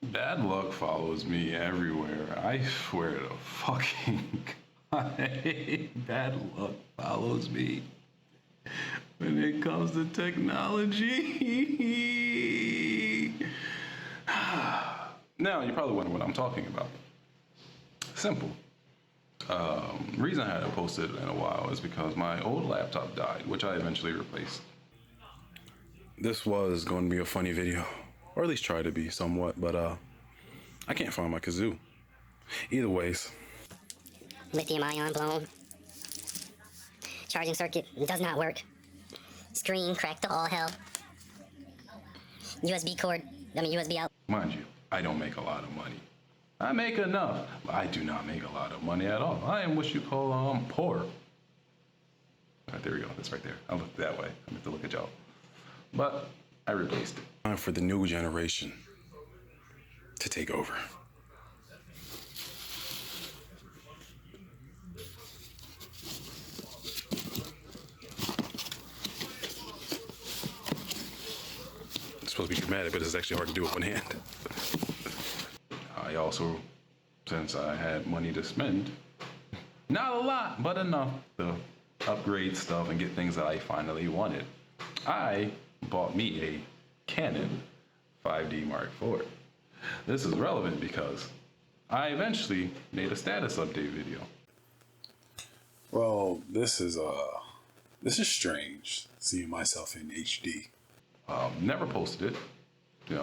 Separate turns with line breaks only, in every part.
Bad luck follows me everywhere. I swear to fucking God. Bad luck follows me when it comes to technology. Now, you probably wonder what I'm talking about. Simple. Reason I hadn't posted in a while is because my old laptop died, which I eventually replaced. This was going to be a funny video, or at least try to be somewhat, but I can't find my kazoo. Either ways.
Lithium ion blown. Charging circuit does not work. Screen cracked to all hell. USB out.
Mind you, I don't make a lot of money. I make enough, but I do not make a lot of money at all. I am what you call poor. Right, there we go. That's right there. I look that way. I have to look at y'all. But I replaced it. Time for the new generation to take over. It's supposed to be dramatic, but it's actually hard to do with one hand. I also, since I had money to spend, not a lot, but enough to upgrade stuff and get things that I finally wanted, I bought me a Canon 5D Mark IV. This is relevant because I eventually made a status update video. Well, this is strange, seeing myself in HD. Never posted it,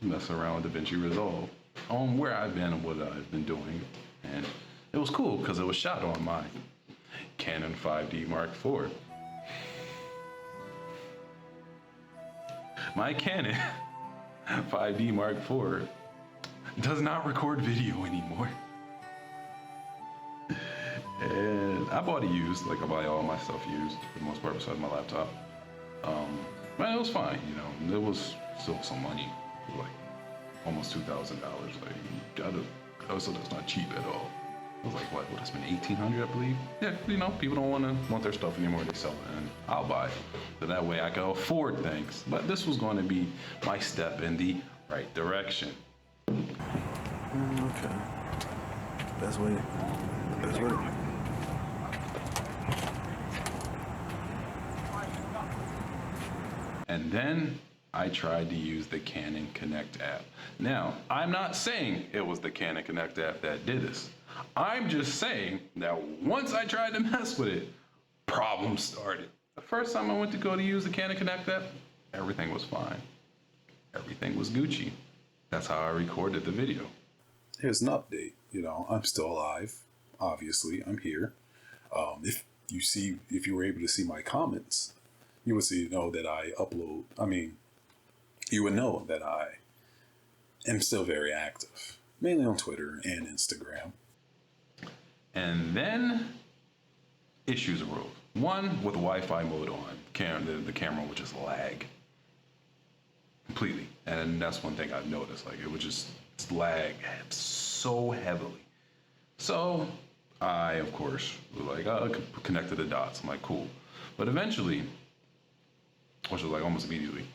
messing around with DaVinci Resolve on where I've been and what I've been doing. And it was cool because it was shot on my Canon 5D Mark IV. My Canon 5D Mark IV does not record video anymore. And I bought it used, like I buy all my stuff used for the most part besides my laptop. But it was fine, it was still some money, like almost $2,000. Like, so that's not cheap at all. I was like, what I spend $1,800, I believe? Yeah, people don't want their stuff anymore, they sell it, and I'll buy it. So that way I can afford things. But this was going to be my step in the right direction.
Okay. That's way.
And then I tried to use the Canon Connect app. Now, I'm not saying it was the Canon Connect app that did this. I'm just saying that once I tried to mess with it, problems started. The first time I went to go to use the Canon Connect app, everything was fine. Everything was Gucci. That's how I recorded the video. Here's an update. I'm still alive. Obviously, I'm here. If you were able to see my comments, you would know that you would know that I am still very active, mainly on Twitter and Instagram. And then issues arose. One, with Wi-Fi mode on, the camera would just lag completely. And that's one thing I've noticed. Like, it would just lag so heavily. So I, of course, was like, connected the dots. I'm like, cool. But eventually, which was like almost immediately,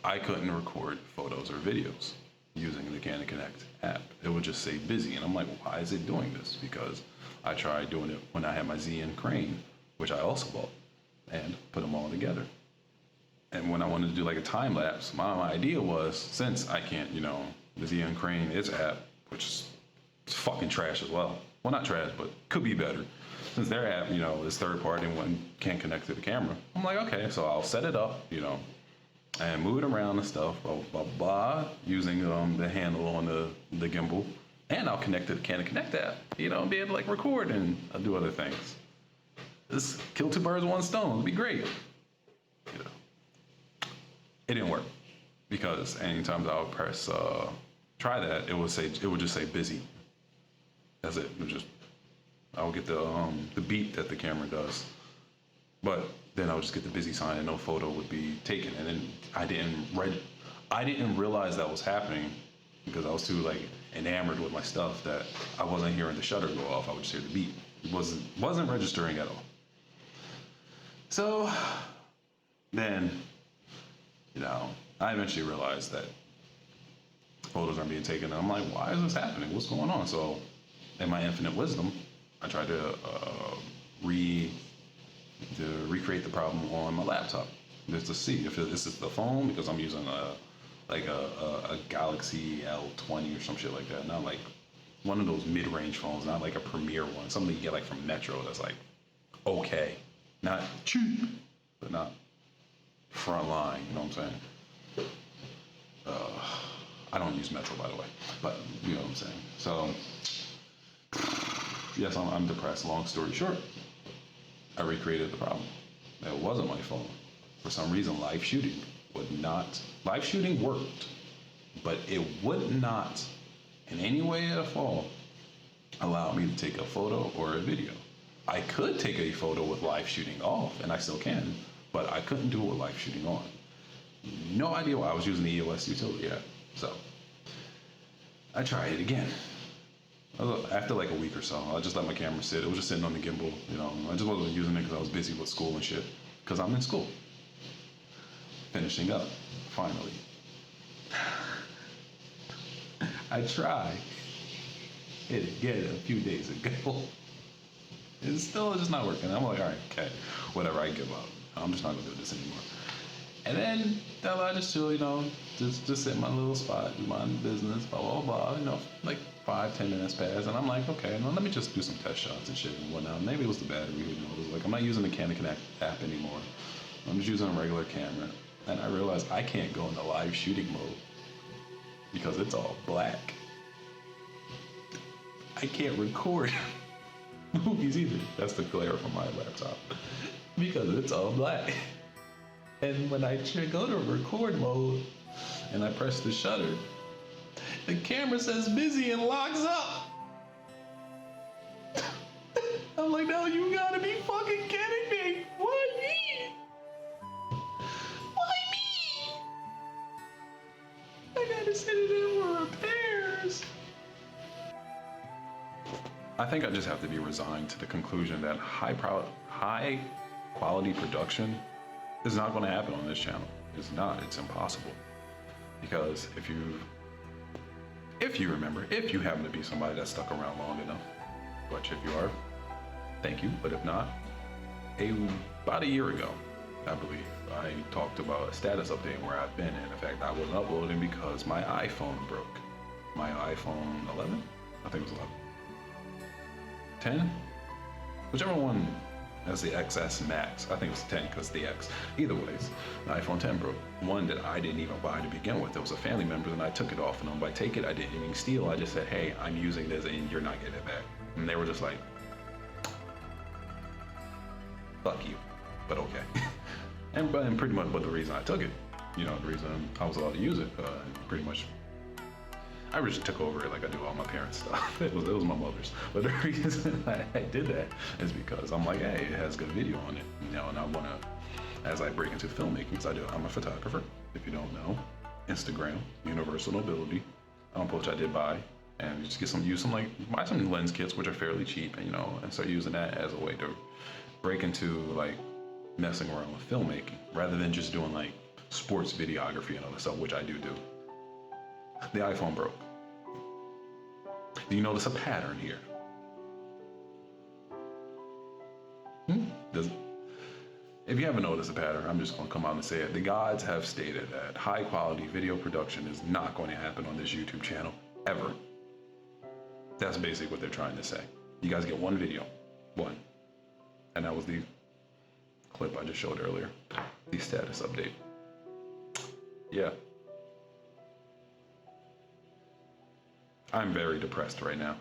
I couldn't record photos or videos using the Canon Connect app. It would just say busy. And I'm like, why is it doing this? Because I tried doing it when I had my ZN Crane, which I also bought, and put them all together. And when I wanted to do like a time lapse, my idea was, since I can't, the ZN Crane, its app, which is fucking trash as well. Well, not trash, but could be better. Since their app, is third party and can't connect to the camera. I'm like, okay, so I'll set it up, and move it around and stuff, blah, blah, blah, using the handle on the gimbal. And I'll connect to the Canon Connect app, and be able to record and do other things. Just kill two birds with one stone. It'd be great. It didn't work because anytime I would press try that, it would just say busy. That's it. I would get the beep that the camera does, but then I would just get the busy sign and no photo would be taken. And then I didn't realize that was happening because I was too enamored with my stuff that I wasn't hearing the shutter go off. I would just hear the beep. It wasn't registering at all. So then, I eventually realized that photos aren't being taken. And I'm like, why is this happening? What's going on? So, in my infinite wisdom, I tried to recreate the problem on my laptop, just to see if this is the phone, because I'm using a Galaxy L20 or some shit like that, not like one of those mid-range phones, not like a premier one, something you get like from Metro that's like okay, not cheap, but not front line. You know what I'm saying? I don't use Metro, by the way, but you know what I'm saying. So yes, I'm depressed. Long story short, I recreated the problem. It wasn't my phone. For some reason, live shooting worked, but it would not in any way at all allow me to take a photo or a video. I could take a photo with live shooting off, and I still can, but I couldn't do it with live shooting on. No idea why I was using the EOS utility app. So I tried it again. After like a week or so, I just let my camera sit. It was just sitting on the gimbal. You know, I just wasn't using it because I was busy with school and shit. Because I'm in school, finishing up, finally. I tried it again a few days ago. It's still just not working. I'm like, all right, okay, whatever. I give up. I'm just not gonna do this anymore. And then I just chill, you know, just sit in my little spot, do my business, blah blah blah. You know, like 5-10 minutes pass, and I'm like, okay, well, let me just do some test shots and shit and whatnot. Maybe it was the battery, who knows? Like, I'm not using the Canon Connect app anymore. I'm just using a regular camera, and I realized I can't go into live shooting mode because it's all black. I can't record movies either. That's the glare from my laptop because it's all black. And when I go to record mode and I press the shutter, the camera says busy and locks up. I'm like, no, you gotta be fucking kidding me. Why me? Why me? I gotta send it in for repairs. I think I just have to be resigned to the conclusion that high quality production is not going to happen on this channel. It's not. It's impossible. Because if you remember, if you happen to be somebody that's stuck around long enough, which if you are, thank you. But if not, about a year ago, I believe, I talked about a status update where I've been. And in fact, I wasn't uploading because my iPhone broke. My iPhone 11? I think it was 11. 10? Whichever one has the XS Max. I think it was 10 because the X. Either ways, the iPhone 10 broke. One that I didn't even buy to begin with. It was a family member and I took it off. And by take it, I didn't even steal. I just said, hey, I'm using this and you're not getting it back. And they were just like, fuck you, but okay. and pretty much, but the reason I took it, you know, the reason I was allowed to use it, pretty much, I just took over it like I do all my parents' stuff. It was my mother's. But the reason I did that is because I'm like, hey, it has good video on it, you know, and I want to, as I break into filmmaking, because I'm a photographer, if you don't know, Instagram, Universal Nobility, which I did buy, and just buy some lens kits, which are fairly cheap, and, you know, and start using that as a way to break into like messing around with filmmaking, rather than just doing like sports videography and other stuff, which I do. The iPhone broke. Do you notice a pattern here? If you haven't noticed a pattern, I'm just going to come out and say it. The gods have stated that high quality video production is not going to happen on this YouTube channel, ever. That's basically what they're trying to say. You guys get one video. One. And that was the clip I just showed earlier. The status update. Yeah. I'm very depressed right now.